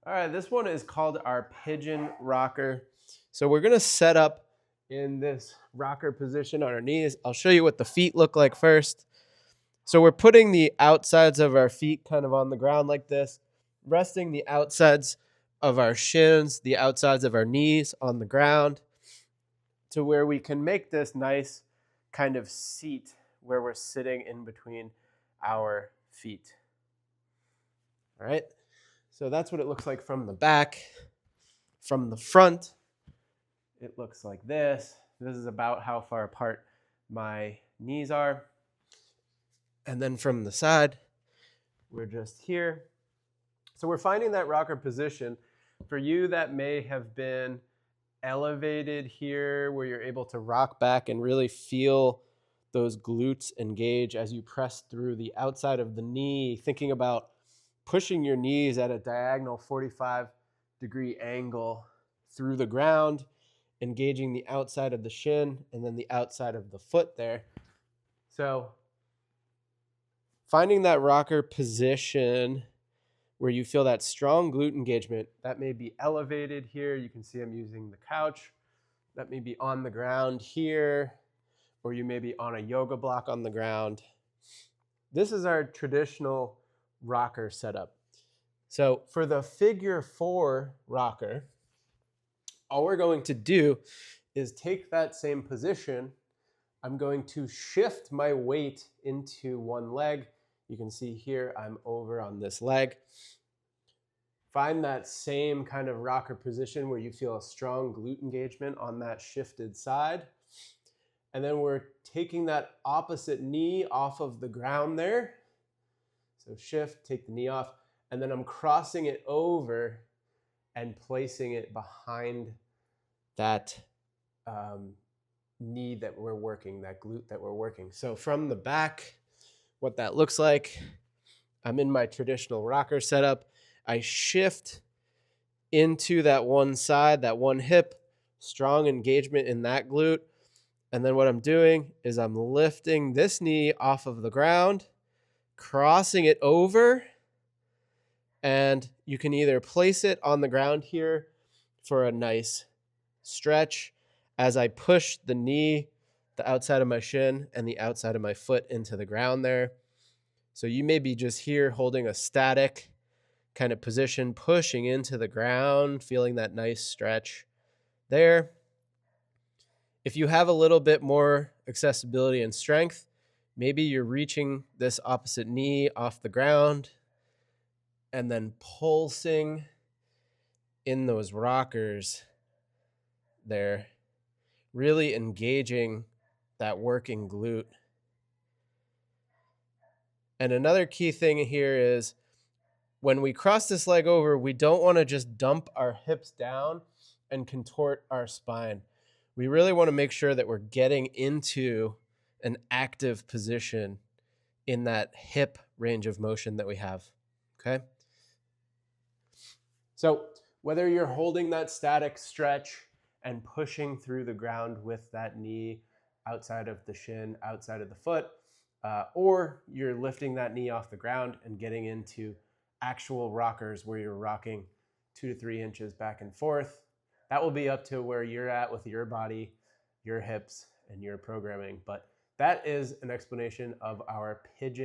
All right, this one is called our Pigeon rocker. So we're gonna set up in this rocker position on our knees. I'll show you what the feet look like first. So we're putting the outsides of our feet kind of on the ground like this, resting the outsides of our shins, the outsides of our knees on the ground to where we can make this nice kind of seat where we're sitting in between our feet. All right, so that's what it looks like from the back. From the front, it looks like this. This is about how far apart my knees are. And then from the side, we're just here. So we're finding that rocker position. For you, that may have been elevated here where you're able to rock back and really feel those glutes engage as you press through the outside of the knee, thinking about pushing your knees at a diagonal 45-degree angle through the ground, engaging the outside of the shin and then the outside of the foot there. So finding that rocker position where you feel that strong glute engagement, that may be elevated here. You can see I'm using the couch. That may be on the ground here, or you may be on a yoga block on the ground. This is our traditional rocker setup. So for the figure 4 rocker, all we're going to do is take that same position. I'm going to shift my weight into one leg. You can see here I'm over on this leg. Find that same kind of rocker position where you feel a strong glute engagement on that shifted side. And then we're taking that opposite knee off of the ground there. So shift, take the knee off, and then I'm crossing it over and placing it behind that knee that we're working, that glute that we're working. So from the back, what that looks like, I'm in my traditional rocker setup. I shift into that one side, that one hip, strong engagement in that glute. And then what I'm doing is I'm lifting this knee off of the ground, crossing it over, and you can either place it on the ground here for a nice stretch as I push the knee, the outside of my shin, and the outside of my foot into the ground there. So you may be just here holding a static kind of position, pushing into the ground, feeling that nice stretch there. If you have a little bit more accessibility and strength, maybe you're reaching this opposite knee off the ground and then pulsing in those rockers there, really engaging that working glute. And another key thing here is when we cross this leg over, we don't want to just dump our hips down and contort our spine. We really want to make sure that we're getting into an active position in that hip range of motion that we have, okay? So whether you're holding that static stretch and pushing through the ground with that knee outside of the shin, outside of the foot, or you're lifting that knee off the ground and getting into actual rockers where you're rocking 2 to 3 inches back and forth, that will be up to where you're at with your body, your hips, and your programming. But that is an explanation of our Pigeon